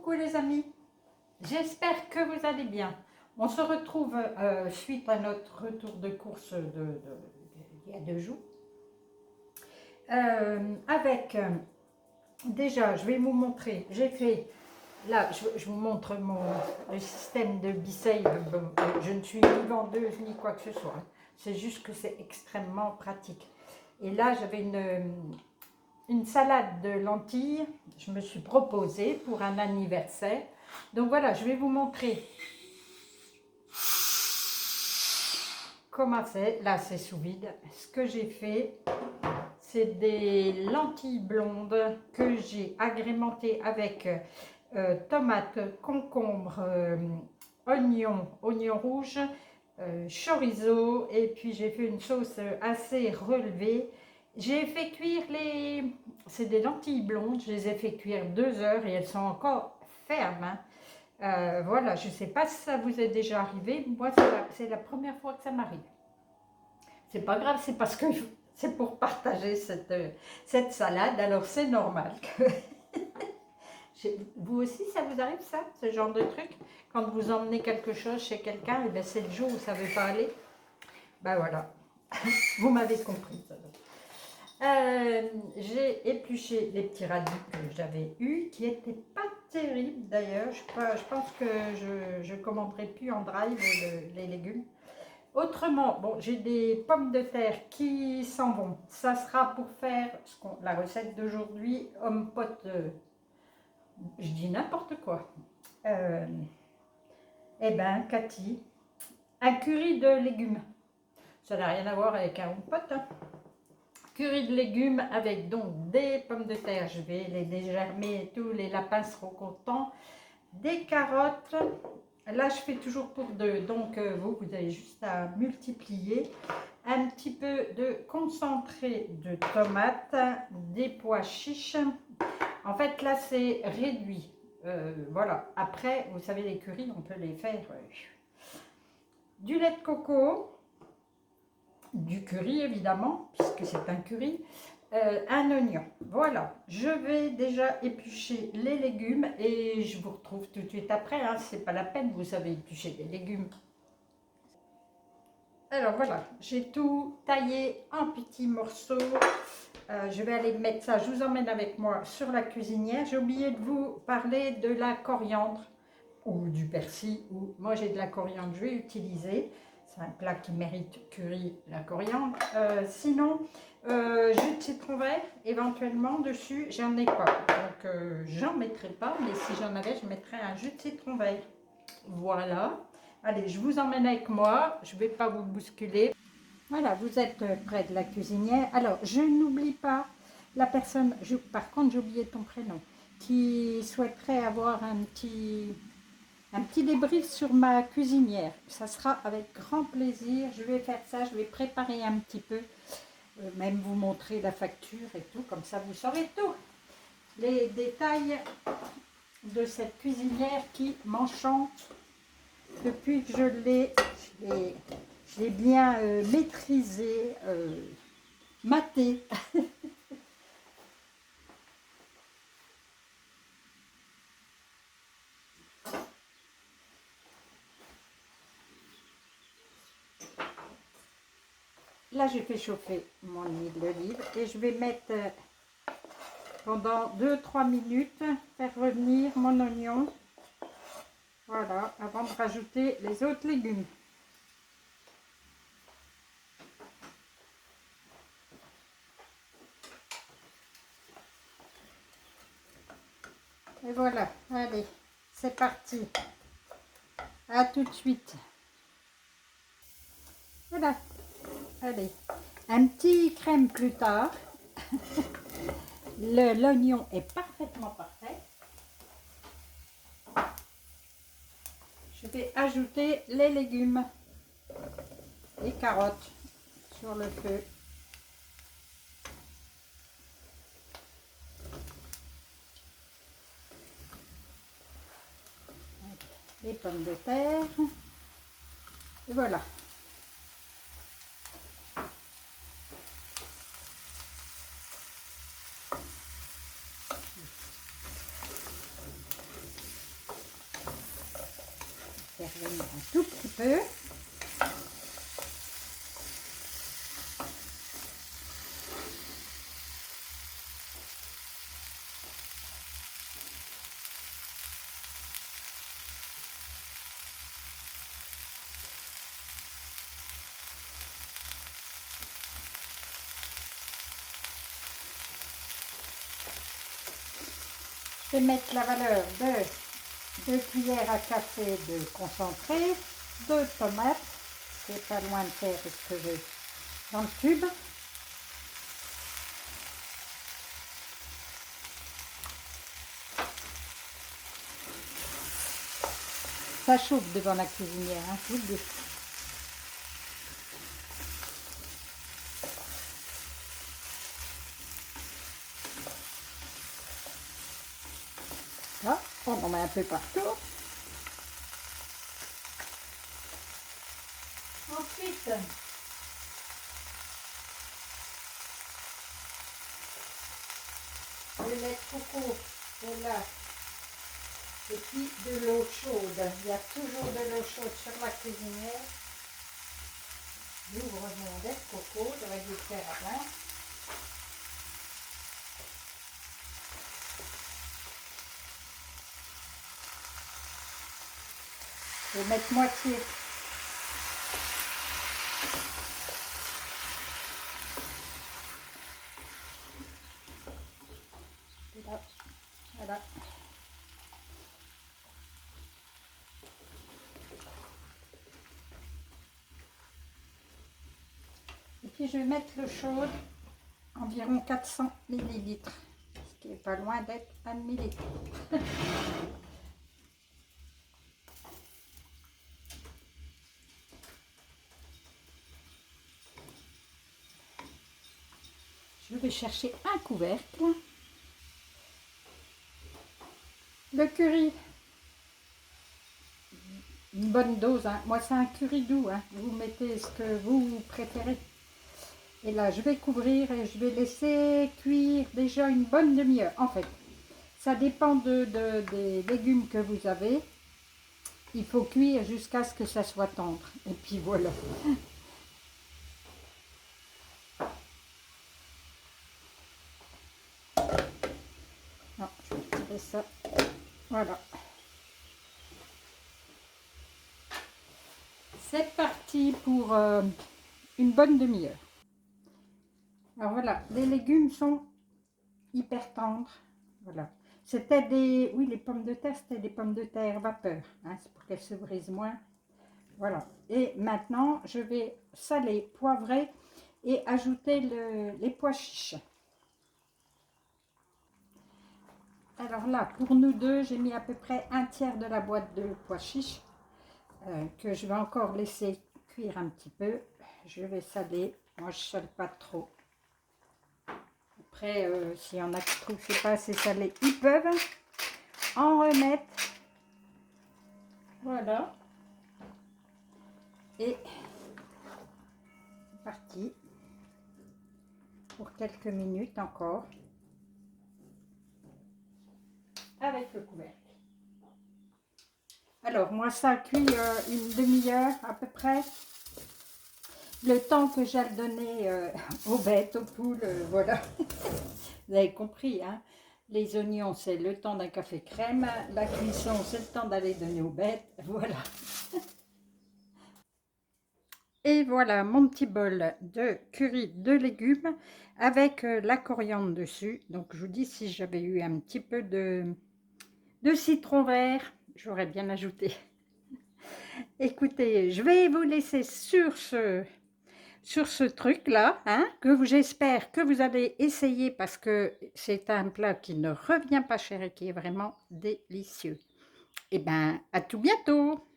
Coucou les amis, j'espère que vous allez bien. On se retrouve suite à notre retour de course il y a 2 jours. Déjà, je vais vous montrer, j'ai fait, là je vous montre le système de B-Save. Je ne suis ni vendeuse ni quoi que ce soit, c'est juste que c'est extrêmement pratique. Et là j'avais une salade de lentilles, je me suis proposée pour un anniversaire. Donc voilà, je vais vous montrer comment c'est. Là, c'est sous vide. Ce que j'ai fait, c'est des lentilles blondes que j'ai agrémentées avec tomates, concombres, oignons rouges, chorizo, et puis j'ai fait une sauce assez relevée. J'ai fait cuire c'est des lentilles blondes, je les ai fait cuire 2 heures et elles sont encore fermes, hein. Voilà, je ne sais pas si ça vous est déjà arrivé, moi c'est la première fois que ça m'arrive. C'est pas grave, c'est parce que c'est pour partager cette salade, alors c'est normal que... Vous aussi, ça vous arrive ça, ce genre de truc? Quand vous emmenez quelque chose chez quelqu'un, et bien c'est le jour où ça ne veut pas aller. Ben voilà, vous m'avez compris. J'ai épluché les petits radis que j'avais eus, qui n'étaient pas terribles d'ailleurs. Je pense que je ne commanderai plus en drive les légumes. Autrement, bon, j'ai des pommes de terre qui s'en vont. Ça sera pour faire la recette d'aujourd'hui, homme pote, je dis n'importe quoi. Eh ben, Cathy, un curry de légumes. Ça n'a rien à voir avec un homme pote, hein. Curry de légumes avec donc des pommes de terre, je vais les dégermer et tout, les lapins seront contents, des carottes, là je fais toujours pour 2, donc vous avez juste à multiplier, un petit peu de concentré de tomates, des pois chiches, en fait là c'est réduit, voilà, après vous savez les currys on peut les faire, du lait de coco, du curry évidemment, puisque c'est un curry, un oignon. Voilà, je vais déjà éplucher les légumes et je vous retrouve tout de suite après, hein. C'est pas la peine, vous savez éplucher les légumes. Alors voilà, j'ai tout taillé en petits morceaux. Je vais aller mettre ça, je vous emmène avec moi sur la cuisinière. J'ai oublié de vous parler de la coriandre ou du persil, ou moi j'ai de la coriandre, je vais utiliser. C'est un plat qui mérite curry, la coriandre. Sinon, jus de citron vert, éventuellement dessus, j'en ai pas. Donc, j'en mettrai pas, mais si j'en avais, je mettrais un jus de citron vert. Voilà. Allez, je vous emmène avec moi, je ne vais pas vous bousculer. Voilà, vous êtes près de la cuisinière. Alors, je n'oublie pas la personne, par contre, j'ai oublié ton prénom, qui souhaiterait avoir un petit débrief sur ma cuisinière. Ça sera avec grand plaisir. Je vais faire ça, je vais préparer un petit peu, même vous montrer la facture et tout, comme ça vous saurez tout. Les détails de cette cuisinière qui m'enchante depuis que je l'ai bien maîtrisée, matée. Là, j'ai fait chauffer mon huile d'olive et je vais mettre pendant 2-3 minutes, faire revenir mon oignon. Voilà, avant de rajouter les autres légumes. Et voilà, allez, c'est parti. À tout de suite. Voilà, allez, un petit crème plus tard. L'oignon est parfaitement parfait. Je vais ajouter les légumes, les carottes sur le feu. Les pommes de terre. Et voilà. Je vais mettre un tout petit peu. Je vais mettre la valeur de 2 cuillères à café de concentré, 2 tomates, c'est pas loin de faire ce que j'ai dans le tube. Ça chauffe devant la cuisinière, hein, je vous le dis. Là, on en met un peu partout. Ensuite, le lait de coco est là. Et puis de l'eau chaude. Il y a toujours de l'eau chaude sur la cuisinière. J'ouvre mon lait de coco, ça va y faire à plein. Je vais mettre moitié. Là, voilà. Et puis je vais mettre l'eau chaude, environ 400 ml, ce qui n'est pas loin d'être 1 millilitre. Je vais chercher un couvercle. Le curry, une bonne dose, hein. Moi c'est un curry doux, hein. Vous mettez ce que vous préférez. Et là je vais couvrir et je vais laisser cuire déjà une bonne demi-heure. En fait, ça dépend des légumes que vous avez. Il faut cuire jusqu'à ce que ça soit tendre. Et puis voilà. Non, je vais tirer ça. Voilà. C'est parti pour une bonne demi-heure. Alors voilà, les légumes sont hyper tendres. Voilà. C'était des... Oui, les pommes de terre, c'était des pommes de terre vapeur. Hein, c'est pour qu'elles se brisent moins. Voilà. Et maintenant, je vais saler, poivrer et ajouter les pois chiches. Alors là, pour nous deux, j'ai mis à peu près un tiers de la boîte de pois chiches que je vais encore laisser cuire un petit peu. Je vais saler. Moi, je ne sale pas trop. Après, s'il y en a qui trouvent que c'est pas assez salé, ils peuvent en remettre. Voilà. Et c'est parti pour quelques minutes encore avec le couvercle. Alors, moi, ça cuit une demi-heure à peu près. Le temps que j'aille donner aux bêtes, aux poules, voilà. Vous avez compris, hein? Les oignons, c'est le temps d'un café crème. La cuisson, c'est le temps d'aller donner aux bêtes. Voilà. Et voilà mon petit bol de curry de légumes avec la coriandre dessus. Donc, je vous dis, si j'avais eu un petit peu de citron vert, j'aurais bien ajouté. Écoutez, je vais vous laisser sur ce truc-là, hein, que j'espère que vous allez essayer parce que c'est un plat qui ne revient pas cher et qui est vraiment délicieux. Et bien, à tout bientôt!